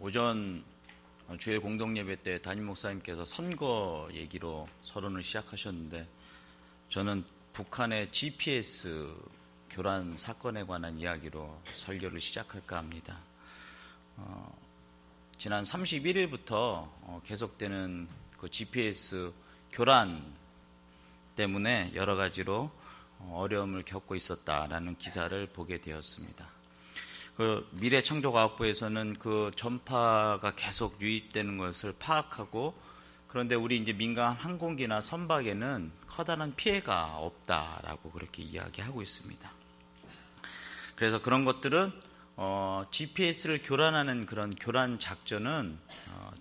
오전 주일 공동예배 때 담임 목사님께서 선거 얘기로 서론을 시작하셨는데, 저는 북한의 GPS 교란 사건에 관한 이야기로 설교를 시작할까 합니다. 지난 31일부터 계속되는 그 GPS 교란 때문에 여러 가지로 어려움을 겪고 있었다라는 기사를 보게 되었습니다. 그 미래창조과학부에서는 그 전파가 계속 유입되는 것을 파악하고, 그런데 우리 이제 민간 항공기나 선박에는 커다란 피해가 없다라고 그렇게 이야기하고 있습니다. 그래서 그런 것들은 GPS를 교란하는 그런 교란 작전은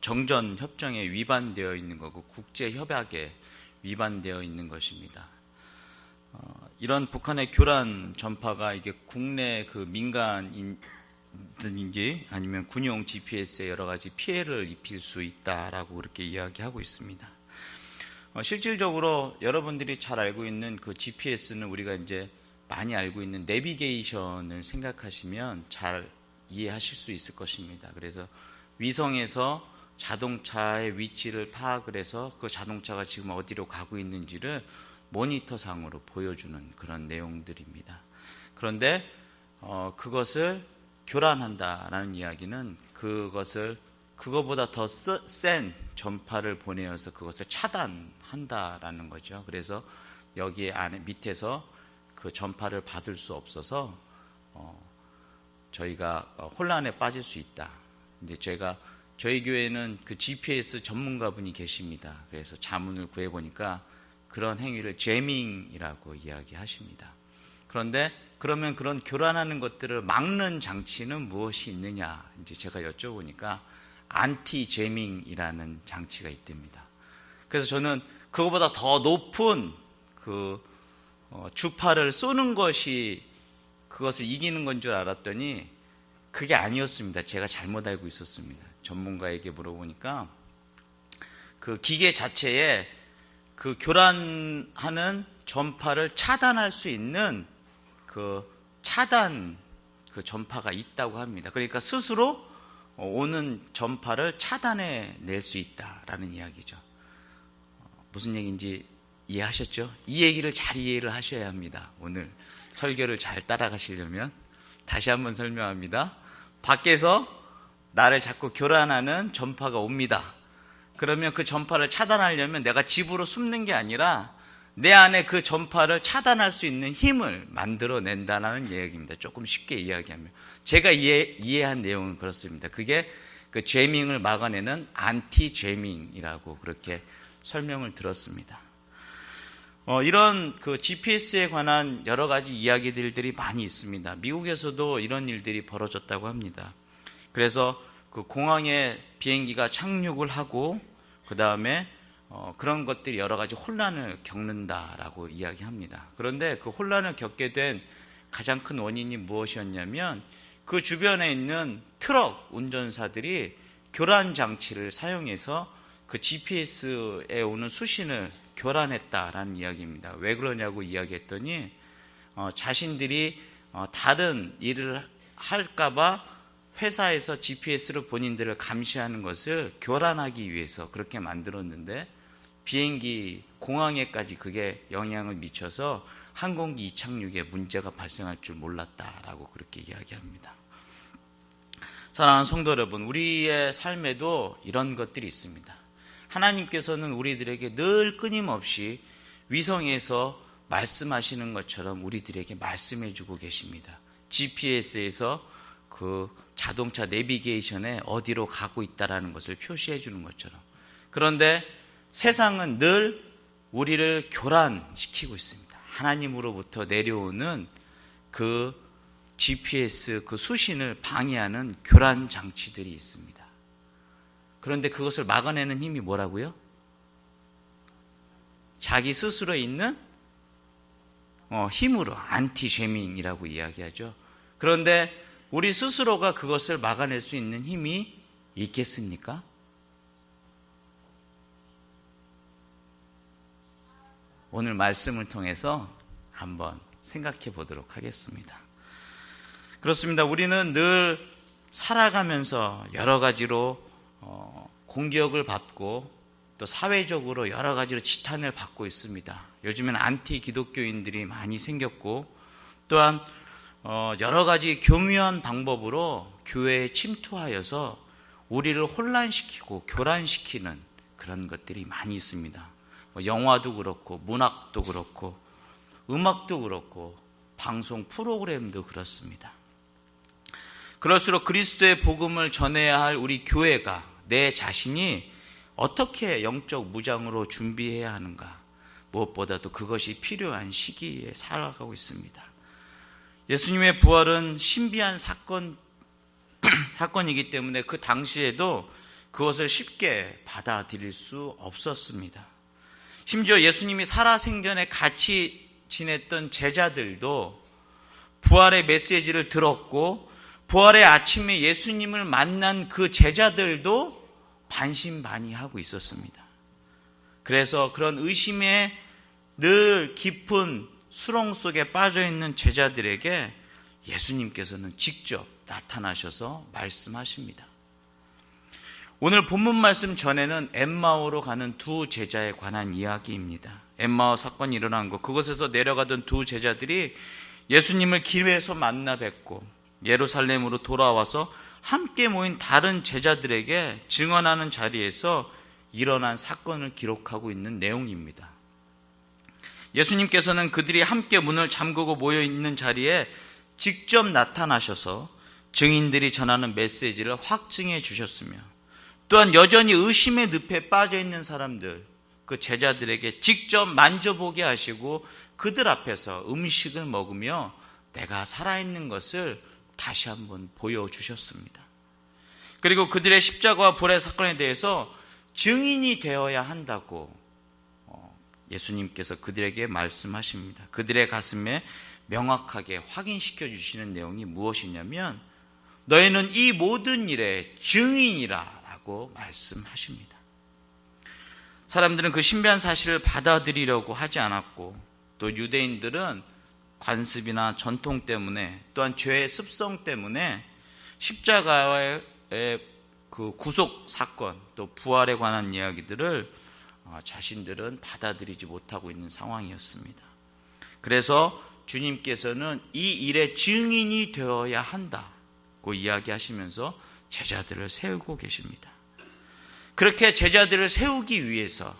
정전 협정에 위반되어 있는 거고 국제 협약에 위반되어 있는 것입니다. 이런 북한의 교란 전파가 이게 국내 그 민간인지 아니면 군용 GPS에 여러 가지 피해를 입힐 수 있다라고 그렇게 이야기하고 있습니다. 실질적으로 여러분들이 잘 알고 있는 그 GPS는 우리가 이제 많이 알고 있는 내비게이션을 생각하시면 잘 이해하실 수 있을 것입니다. 그래서 위성에서 자동차의 위치를 파악을 해서 그 자동차가 지금 어디로 가고 있는지를 모니터상으로 보여주는 그런 내용들입니다. 그런데 그것을 교란한다라는 이야기는 그거보다 더 센 전파를 보내어서 그것을 차단한다라는 거죠. 그래서 여기 안에 밑에서 그 전파를 받을 수 없어서 저희가 혼란에 빠질 수 있다. 근데 저희 교회는 그 GPS 전문가분이 계십니다. 그래서 자문을 구해보니까 그런 행위를 제밍이라고 이야기하십니다. 그런데 그러면 그런 교란하는 것들을 막는 장치는 무엇이 있느냐, 이제 제가 여쭤보니까 안티 제밍이라는 장치가 있답니다. 그래서 저는 그거보다 더 높은 그 주파를 쏘는 것이 그것을 이기는 건 줄 알았더니 그게 아니었습니다. 제가 잘못 알고 있었습니다. 전문가에게 물어보니까 그 기계 자체에 그 교란하는 전파를 차단할 수 있는 그 차단 그 전파가 있다고 합니다. 그러니까 스스로 오는 전파를 차단해 낼 수 있다라는 이야기죠. 무슨 얘기인지 이해하셨죠? 이 얘기를 잘 이해를 하셔야 합니다. 오늘 설교를 잘 따라가시려면 다시 한번 설명합니다. 밖에서 나를 자꾸 교란하는 전파가 옵니다. 그러면 그 전파를 차단하려면 내가 집으로 숨는 게 아니라 내 안에 그 전파를 차단할 수 있는 힘을 만들어낸다는 얘기입니다. 조금 쉽게 이야기하면 제가 이해한 내용은 그렇습니다. 그게 그 제밍을 막아내는 안티 제밍이라고 그렇게 설명을 들었습니다. 이런 그 GPS에 관한 여러 가지 이야기들이 많이 있습니다. 미국에서도 이런 일들이 벌어졌다고 합니다. 그래서 그 공항에 비행기가 착륙을 하고 그 다음에 그런 것들이 여러 가지 혼란을 겪는다라고 이야기합니다. 그런데 그 혼란을 겪게 된 가장 큰 원인이 무엇이었냐면 그 주변에 있는 트럭 운전사들이 교란 장치를 사용해서 그 GPS에 오는 수신을 교란했다라는 이야기입니다. 왜 그러냐고 이야기했더니 자신들이 다른 일을 할까봐 회사에서 GPS로 본인들을 감시하는 것을 교란하기 위해서 그렇게 만들었는데 비행기 공항에까지 그게 영향을 미쳐서 항공기 이착륙에 문제가 발생할 줄 몰랐다라고 그렇게 이야기합니다. 사랑하는 성도 여러분, 우리의 삶에도 이런 것들이 있습니다. 하나님께서는 우리들에게 늘 끊임없이 위성에서 말씀하시는 것처럼 우리들에게 말씀해 주고 계십니다. GPS에서 그 자동차 내비게이션에 어디로 가고 있다라는 것을 표시해 주는 것처럼. 그런데 세상은 늘 우리를 교란시키고 있습니다. 하나님으로부터 내려오는 그 GPS 그 수신을 방해하는 교란 장치들이 있습니다. 그런데 그것을 막아내는 힘이 뭐라고요? 자기 스스로 있는 힘으로 안티 제밍이라고 이야기하죠. 그런데 우리 스스로가 그것을 막아낼 수 있는 힘이 있겠습니까? 오늘 말씀을 통해서 한번 생각해 보도록 하겠습니다. 그렇습니다. 우리는 늘 살아가면서 여러 가지로 공격을 받고 또 사회적으로 여러 가지로 지탄을 받고 있습니다. 요즘엔 안티 기독교인들이 많이 생겼고, 또한 여러 가지 교묘한 방법으로 교회에 침투하여서 우리를 혼란시키고 교란시키는 그런 것들이 많이 있습니다. 영화도 그렇고 문학도 그렇고 음악도 그렇고 방송 프로그램도 그렇습니다. 그럴수록 그리스도의 복음을 전해야 할 우리 교회가, 내 자신이 어떻게 영적 무장으로 준비해야 하는가, 무엇보다도 그것이 필요한 시기에 살아가고 있습니다. 예수님의 부활은 신비한 사건이기 때문에 그 당시에도 그것을 쉽게 받아들일 수 없었습니다. 심지어 예수님이 살아생전에 같이 지냈던 제자들도 부활의 메시지를 들었고, 부활의 아침에 예수님을 만난 그 제자들도 반신반의하고 있었습니다. 그래서 그런 의심에 늘 깊은 수렁 속에 빠져있는 제자들에게 예수님께서는 직접 나타나셔서 말씀하십니다. 오늘 본문 말씀 전에는 엠마오로 가는 두 제자에 관한 이야기입니다. 엠마오 사건이 일어난 것, 그곳에서 내려가던 두 제자들이 예수님을 길에서 만나 뵙고 예루살렘으로 돌아와서 함께 모인 다른 제자들에게 증언하는 자리에서 일어난 사건을 기록하고 있는 내용입니다. 예수님께서는 그들이 함께 문을 잠그고 모여 있는 자리에 직접 나타나셔서 증인들이 전하는 메시지를 확증해 주셨으며, 또한 여전히 의심의 늪에 빠져 있는 사람들, 그 제자들에게 직접 만져보게 하시고 그들 앞에서 음식을 먹으며 내가 살아있는 것을 다시 한번 보여주셨습니다. 그리고 그들의 십자가와 부활의 사건에 대해서 증인이 되어야 한다고 예수님께서 그들에게 말씀하십니다. 그들의 가슴에 명확하게 확인시켜 주시는 내용이 무엇이냐면, 너희는 이 모든 일의 증인이라 라고 말씀하십니다. 사람들은 그 신비한 사실을 받아들이려고 하지 않았고, 또 유대인들은 관습이나 전통 때문에, 또한 죄의 습성 때문에 십자가의 그 구속 사건, 또 부활에 관한 이야기들을 자신들은 받아들이지 못하고 있는 상황이었습니다. 그래서 주님께서는 이 일의 증인이 되어야 한다고 이야기하시면서 제자들을 세우고 계십니다. 그렇게 제자들을 세우기 위해서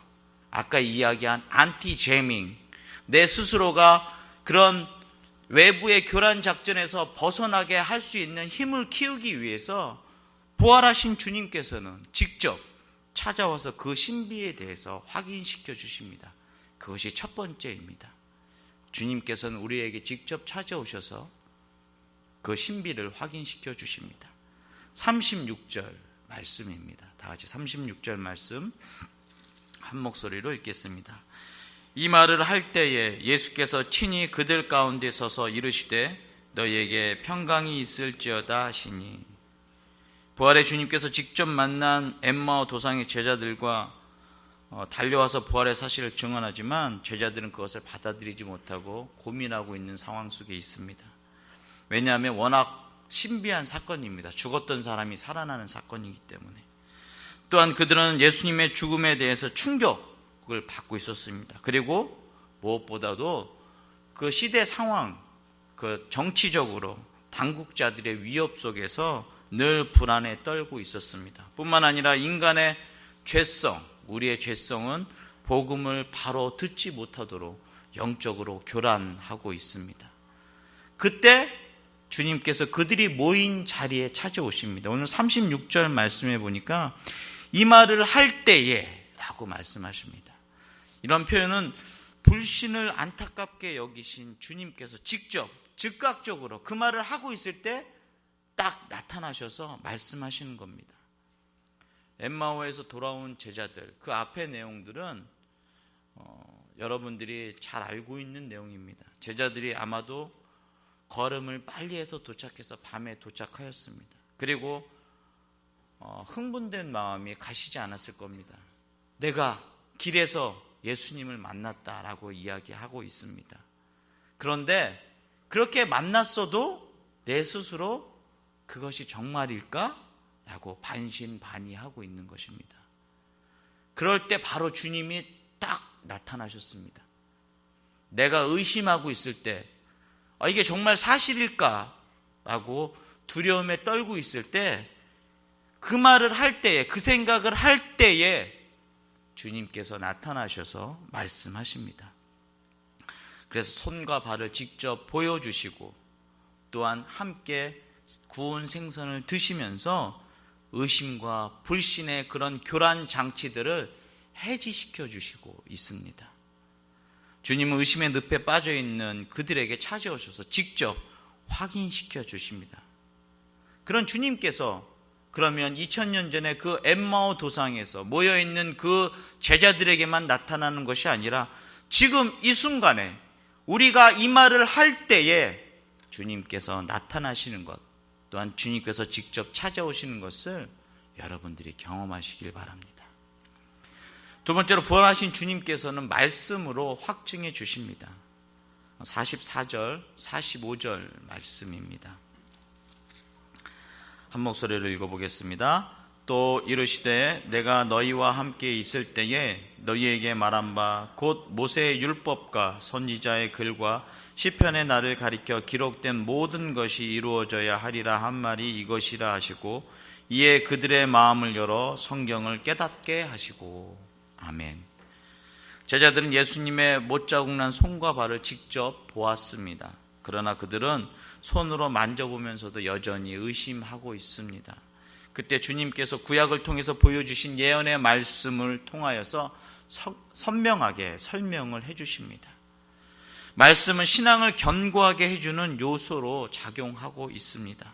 아까 이야기한 안티-제밍, 내 스스로가 그런 외부의 교란 작전에서 벗어나게 할 수 있는 힘을 키우기 위해서 부활하신 주님께서는 직접 찾아와서 그 신비에 대해서 확인시켜 주십니다. 그것이 첫 번째입니다. 주님께서는 우리에게 직접 찾아오셔서 그 신비를 확인시켜 주십니다. 36절 말씀입니다. 다 같이 36절 말씀 한 목소리로 읽겠습니다. 이 말을 할 때에 예수께서 친히 그들 가운데 서서 이르시되 너희에게 평강이 있을지어다 하시니, 부활의 주님께서 직접 만난 엠마오 도상의 제자들과 달려와서 부활의 사실을 증언하지만 제자들은 그것을 받아들이지 못하고 고민하고 있는 상황 속에 있습니다. 왜냐하면 워낙 신비한 사건입니다. 죽었던 사람이 살아나는 사건이기 때문에. 또한 그들은 예수님의 죽음에 대해서 충격을 받고 있었습니다. 그리고 무엇보다도 그 시대 상황, 그 정치적으로 당국자들의 위협 속에서 늘 불안에 떨고 있었습니다. 뿐만 아니라 인간의 죄성, 우리의 죄성은 복음을 바로 듣지 못하도록 영적으로 교란하고 있습니다. 그때 주님께서 그들이 모인 자리에 찾아오십니다. 오늘 36절 말씀해 보니까 이 말을 할 때에 라고 말씀하십니다. 이런 표현은 불신을 안타깝게 여기신 주님께서 직접 즉각적으로 그 말을 하고 있을 때 딱 나타나셔서 말씀하시는 겁니다. 엠마오에서 돌아온 제자들, 그 앞의 내용들은 여러분들이 잘 알고 있는 내용입니다. 제자들이 아마도 걸음을 빨리 해서 도착해서 밤에 도착하였습니다. 그리고 흥분된 마음이 가시지 않았을 겁니다. 내가 길에서 예수님을 만났다라고 이야기하고 있습니다. 그런데 그렇게 만났어도 내 스스로 그것이 정말일까? 라고 반신반의하고 있는 것입니다. 그럴 때 바로 주님이 딱 나타나셨습니다. 내가 의심하고 있을 때 이게 정말 사실일까? 라고 두려움에 떨고 있을 때 그 말을 할 때에, 그 생각을 할 때에 주님께서 나타나셔서 말씀하십니다. 그래서 손과 발을 직접 보여주시고 또한 함께 구운 생선을 드시면서 의심과 불신의 그런 교란 장치들을 해지시켜 주시고 있습니다. 주님은 의심의 늪에 빠져 있는 그들에게 찾아오셔서 직접 확인시켜 주십니다. 그런 주님께서 그러면 2000년 전에 그 엠마오 도상에서 모여있는 그 제자들에게만 나타나는 것이 아니라 지금 이 순간에 우리가 이 말을 할 때에 주님께서 나타나시는 것, 또한 주님께서 직접 찾아오시는 것을 여러분들이 경험하시길 바랍니다. 두 번째로 부활하신 주님께서는 말씀으로 확증해 주십니다. 44절, 45절 말씀입니다. 한 목소리로 읽어보겠습니다. 또 이르시되 내가 너희와 함께 있을 때에 너희에게 말한 바 곧 모세의 율법과 선지자의 글과 시편의 나를 가리켜 기록된 모든 것이 이루어져야 하리라 한 말이 이것이라 하시고 이에 그들의 마음을 열어 성경을 깨닫게 하시고. 아멘. 제자들은 예수님의 못자국 난 손과 발을 직접 보았습니다. 그러나 그들은 손으로 만져보면서도 여전히 의심하고 있습니다. 그때 주님께서 구약을 통해서 보여주신 예언의 말씀을 통하여서 선명하게 설명을 해주십니다. 말씀은 신앙을 견고하게 해주는 요소로 작용하고 있습니다.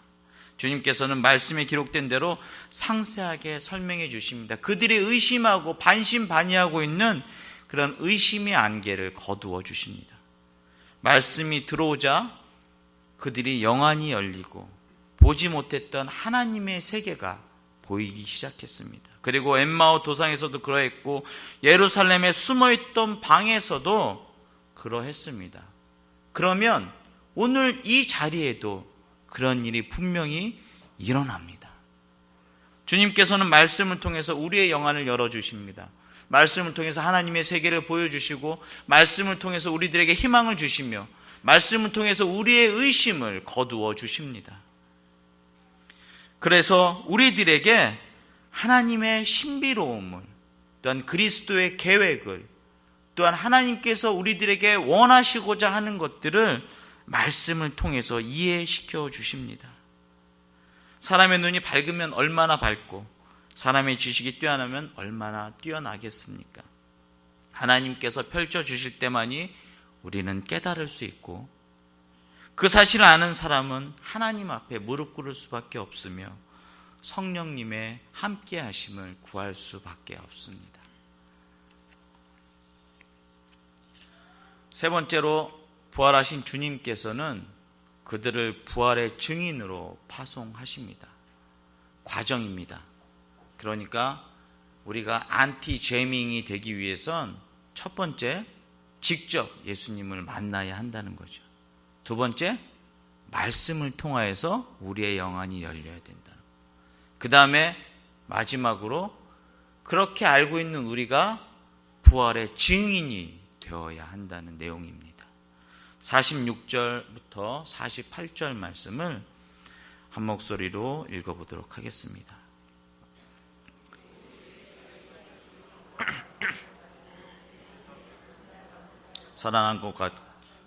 주님께서는 말씀에 기록된 대로 상세하게 설명해 주십니다. 그들이 의심하고 반신반의하고 있는 그런 의심의 안개를 거두어 주십니다. 말씀이 들어오자 그들이 영안이 열리고 보지 못했던 하나님의 세계가 보이기 시작했습니다. 그리고 엠마오 도상에서도 그러했고 예루살렘에 숨어있던 방에서도 그러했습니다. 그러면 오늘 이 자리에도 그런 일이 분명히 일어납니다. 주님께서는 말씀을 통해서 우리의 영안을 열어주십니다. 말씀을 통해서 하나님의 세계를 보여주시고 말씀을 통해서 우리들에게 희망을 주시며 말씀을 통해서 우리의 의심을 거두어 주십니다. 그래서 우리들에게 하나님의 신비로움을, 또한 그리스도의 계획을, 또한 하나님께서 우리들에게 원하시고자 하는 것들을 말씀을 통해서 이해시켜 주십니다. 사람의 눈이 밝으면 얼마나 밝고 사람의 지식이 뛰어나면 얼마나 뛰어나겠습니까? 하나님께서 펼쳐주실 때만이 우리는 깨달을 수 있고 그 사실을 아는 사람은 하나님 앞에 무릎 꿇을 수밖에 없으며 성령님의 함께 하심을 구할 수밖에 없습니다. 세 번째로 부활하신 주님께서는 그들을 부활의 증인으로 파송하십니다. 과정입니다. 그러니까 우리가 안티 제밍이 되기 위해선 첫 번째, 직접 예수님을 만나야 한다는 거죠. 두 번째, 말씀을 통하여서 우리의 영안이 열려야 된다. 그 다음에 마지막으로 그렇게 알고 있는 우리가 부활의 증인이 되어야 한다는 내용입니다. 46절부터 48절 말씀을 한 목소리로 읽어보도록 하겠습니다. 살아난 것 같.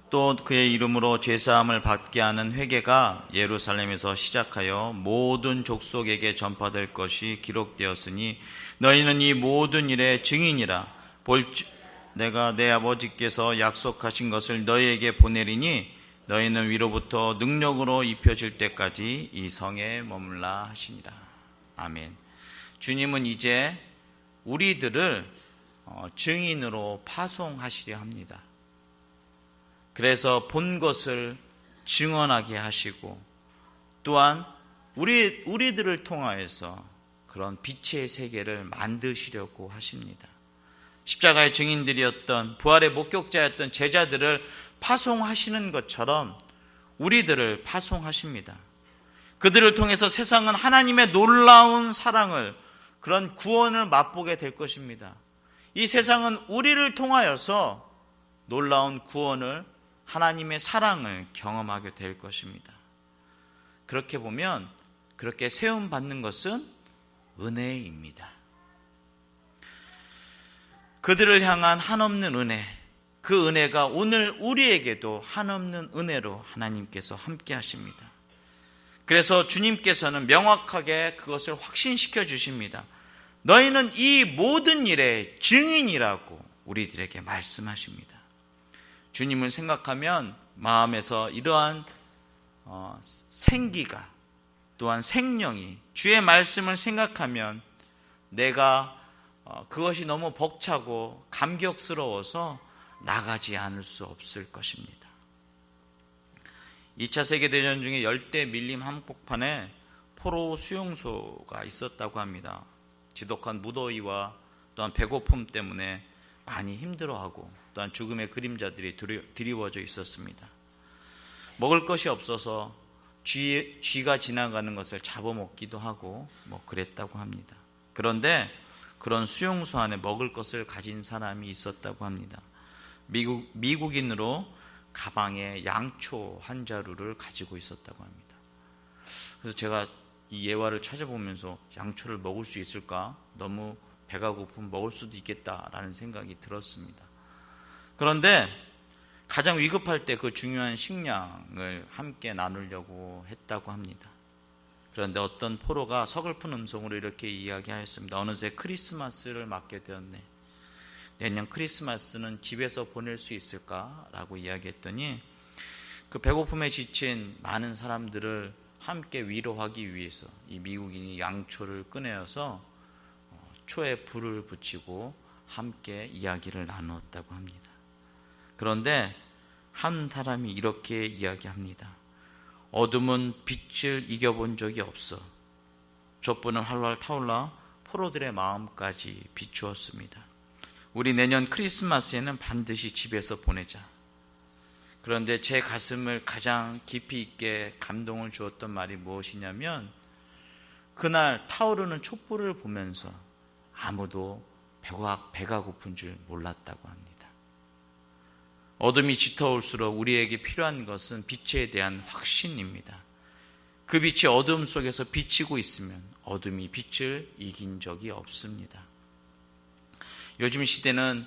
또 그의 이름으로 죄사함을 받게 하는 회개가 예루살렘에서 시작하여 모든 족속에게 전파될 것이 기록되었으니 너희는 이 모든 일의 증인이라. 내가 내 아버지께서 약속하신 것을 너희에게 보내리니 너희는 위로부터 능력으로 입혀질 때까지 이 성에 머물라 하시니라. 아멘. 주님은 이제 우리들을 증인으로 파송하시려 합니다. 그래서 본 것을 증언하게 하시고 또한 우리들을 통하여서 그런 빛의 세계를 만드시려고 하십니다. 십자가의 증인들이었던 부활의 목격자였던 제자들을 파송하시는 것처럼 우리들을 파송하십니다. 그들을 통해서 세상은 하나님의 놀라운 사랑을, 그런 구원을 맛보게 될 것입니다. 이 세상은 우리를 통하여서 놀라운 구원을, 하나님의 사랑을 경험하게 될 것입니다. 그렇게 보면 그렇게 세움받는 것은 은혜입니다. 그들을 향한 한없는 은혜, 그 은혜가 오늘 우리에게도 한없는 은혜로 하나님께서 함께 하십니다. 그래서 주님께서는 명확하게 그것을 확신시켜 주십니다. 너희는 이 모든 일의 증인이라고 우리들에게 말씀하십니다. 주님을 생각하면 마음에서 이러한 생기가, 또한 생명이, 주의 말씀을 생각하면 내가 그것이 너무 벅차고 감격스러워서 나가지 않을 수 없을 것입니다. 2차 세계대전 중에 열대 밀림 한복판에 포로 수용소가 있었다고 합니다. 지독한 무더위와 또한 배고픔 때문에 많이 힘들어하고 또한 죽음의 그림자들이 드리워져 있었습니다. 먹을 것이 없어서 쥐가 지나가는 것을 잡아먹기도 하고 그랬다고 합니다. 그런데 그런 수용소 안에 먹을 것을 가진 사람이 있었다고 합니다. 미국인으로 가방에 양초 한 자루를 가지고 있었다고 합니다. 그래서 제가 이 예화를 찾아보면서 양초를 먹을 수 있을까? 너무 배가 고프면 먹을 수도 있겠다라는 생각이 들었습니다. 그런데 가장 위급할 때 그 중요한 식량을 함께 나누려고 했다고 합니다. 그런데 어떤 포로가 서글픈 음성으로 이렇게 이야기하였습니다. 어느새 크리스마스를 맞게 되었네. 내년 크리스마스는 집에서 보낼 수 있을까? 라고 이야기했더니 그 배고픔에 지친 많은 사람들을 함께 위로하기 위해서 이 미국인이 양초를 꺼내어서 초에 불을 붙이고 함께 이야기를 나누었다고 합니다. 그런데 한 사람이 이렇게 이야기합니다. 어둠은 빛을 이겨본 적이 없어. 촛불은 활활 타올라 포로들의 마음까지 비추었습니다. 우리 내년 크리스마스에는 반드시 집에서 보내자. 그런데 제 가슴을 가장 깊이 있게 감동을 주었던 말이 무엇이냐면, 그날 타오르는 촛불을 보면서 아무도 배가 고픈 줄 몰랐다고 합니다. 어둠이 짙어올수록 우리에게 필요한 것은 빛에 대한 확신입니다. 그 빛이 어둠 속에서 비치고 있으면 어둠이 빛을 이긴 적이 없습니다. 요즘 시대는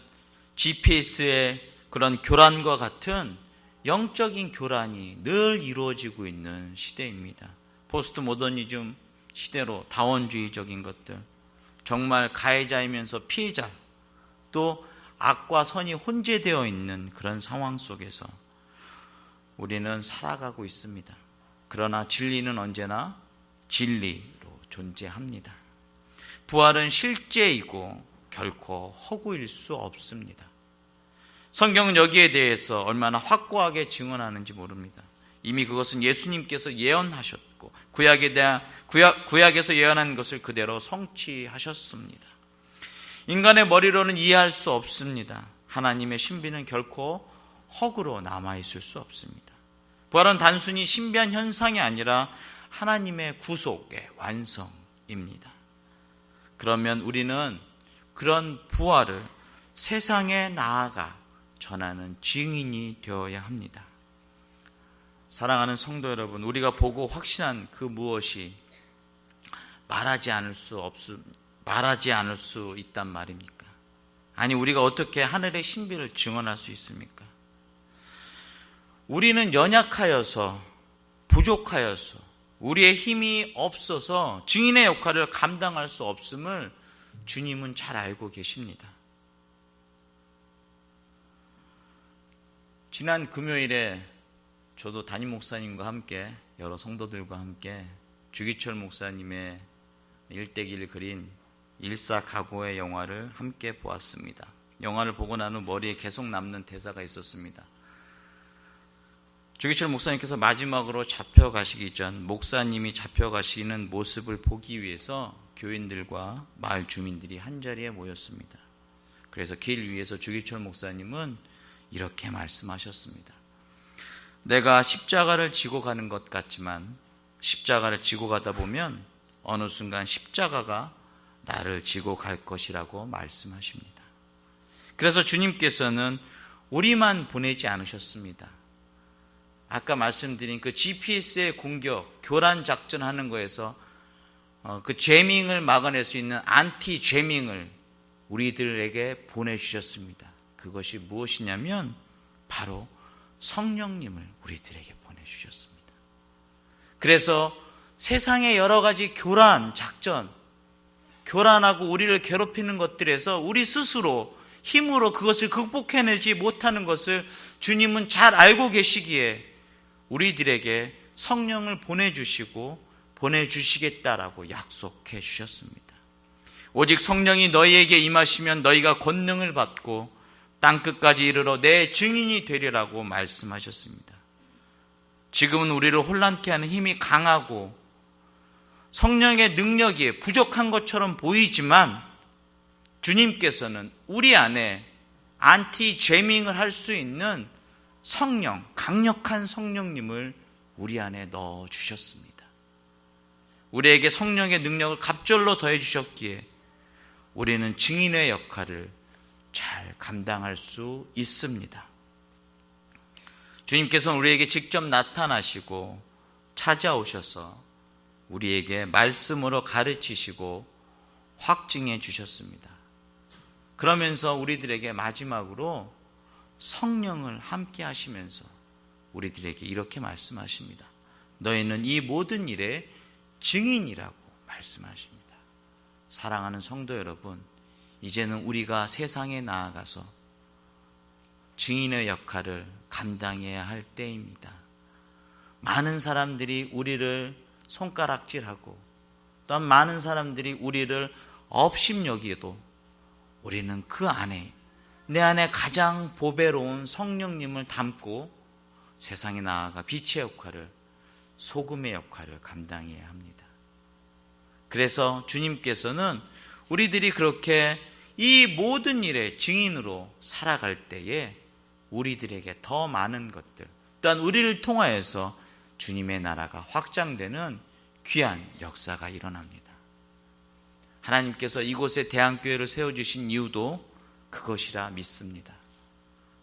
GPS의 그런 교란과 같은 영적인 교란이 늘 이루어지고 있는 시대입니다. 포스트 모더니즘 시대로 다원주의적인 것들, 정말 가해자이면서 피해자, 또 악과 선이 혼재되어 있는 그런 상황 속에서 우리는 살아가고 있습니다. 그러나 진리는 언제나 진리로 존재합니다. 부활은 실제이고 결코 허구일 수 없습니다. 성경은 여기에 대해서 얼마나 확고하게 증언하는지 모릅니다. 이미 그것은 예수님께서 예언하셨고 구약에서 예언한 것을 그대로 성취하셨습니다. 인간의 머리로는 이해할 수 없습니다. 하나님의 신비는 결코 허구로 남아있을 수 없습니다. 부활은 단순히 신비한 현상이 아니라 하나님의 구속의 완성입니다. 그러면 우리는 그런 부활을 세상에 나아가 전하는 증인이 되어야 합니다. 사랑하는 성도 여러분, 우리가 보고 확신한 그 무엇이 말하지 않을 수 있단 말입니까? 아니, 우리가 어떻게 하늘의 신비를 증언할 수 있습니까? 우리는 연약하여서, 부족하여서, 우리의 힘이 없어서 증인의 역할을 감당할 수 없음을 주님은 잘 알고 계십니다. 지난 금요일에 저도 담임 목사님과 함께, 여러 성도들과 함께 주기철 목사님의 일대기를 그린 일사각오의 영화를 함께 보았습니다. 영화를 보고 난 후 머리에 계속 남는 대사가 있었습니다. 주기철 목사님께서 마지막으로 잡혀가시기 전 목사님이 잡혀가시는 모습을 보기 위해서 교인들과 마을 주민들이 한자리에 모였습니다. 그래서 길 위에서 주기철 목사님은 이렇게 말씀하셨습니다. 내가 십자가를 지고 가는 것 같지만 십자가를 지고 가다 보면 어느 순간 십자가가 나를 지고 갈 것이라고 말씀하십니다. 그래서 주님께서는 우리만 보내지 않으셨습니다. 아까 말씀드린 그 GPS의 공격, 교란 작전하는 거에서 그 재밍을 막아낼 수 있는 안티 재밍을 우리들에게 보내주셨습니다. 그것이 무엇이냐면 바로 성령님을 우리들에게 보내주셨습니다. 그래서 세상의 여러 가지 교란 작전, 교란하고 우리를 괴롭히는 것들에서 우리 스스로 힘으로 그것을 극복해내지 못하는 것을 주님은 잘 알고 계시기에 우리들에게 성령을 보내주시고 보내주시겠다라고 약속해 주셨습니다. 오직 성령이 너희에게 임하시면 너희가 권능을 받고 땅끝까지 이르러 내 증인이 되리라고 말씀하셨습니다. 지금은 우리를 혼란케 하는 힘이 강하고 성령의 능력이 부족한 것처럼 보이지만 주님께서는 우리 안에 안티 제밍을 할 수 있는 성령, 강력한 성령님을 우리 안에 넣어 주셨습니다. 우리에게 성령의 능력을 갑절로 더해 주셨기에 우리는 증인의 역할을 잘 감당할 수 있습니다. 주님께서는 우리에게 직접 나타나시고 찾아오셔서 우리에게 말씀으로 가르치시고 확증해 주셨습니다. 그러면서 우리들에게 마지막으로 성령을 함께 하시면서 우리들에게 이렇게 말씀하십니다. 너희는 이 모든 일의 증인이라고 말씀하십니다. 사랑하는 성도 여러분, 이제는 우리가 세상에 나아가서 증인의 역할을 감당해야 할 때입니다. 많은 사람들이 우리를 손가락질하고 또한 많은 사람들이 우리를 업심여기도 우리는 그 안에 내 안에 가장 보배로운 성령님을 담고 세상에 나아가 빛의 역할을, 소금의 역할을 감당해야 합니다. 그래서 주님께서는 우리들이 그렇게 이 모든 일의 증인으로 살아갈 때에 우리들에게 더 많은 것들, 또한 우리를 통하여서 주님의 나라가 확장되는 귀한 역사가 일어납니다. 하나님께서 이곳에 대한교회를 세워주신 이유도 그것이라 믿습니다.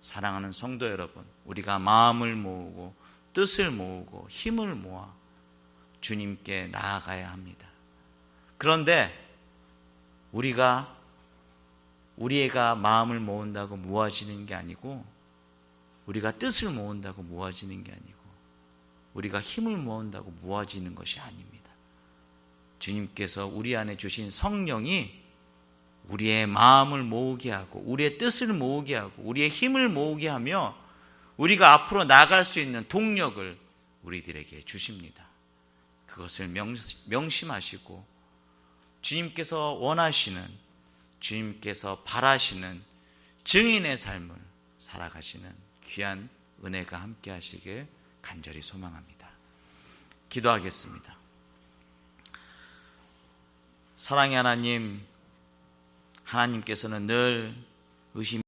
사랑하는 성도 여러분, 우리가 마음을 모으고 뜻을 모으고 힘을 모아 주님께 나아가야 합니다. 그런데 우리가 마음을 모은다고 모아지는 게 아니고, 우리가 뜻을 모은다고 모아지는 게 아니고, 우리가 힘을 모은다고 모아지는 것이 아닙니다. 주님께서 우리 안에 주신 성령이 우리의 마음을 모으게 하고 우리의 뜻을 모으게 하고 우리의 힘을 모으게 하며 우리가 앞으로 나아갈 수 있는 동력을 우리들에게 주십니다. 그것을 명심하시고 주님께서 원하시는, 주님께서 바라시는 증인의 삶을 살아가시는 귀한 은혜가 함께 하시길 간절히 소망합니다. 기도하겠습니다. 사랑의 하나님, 하나님께서는 늘 의심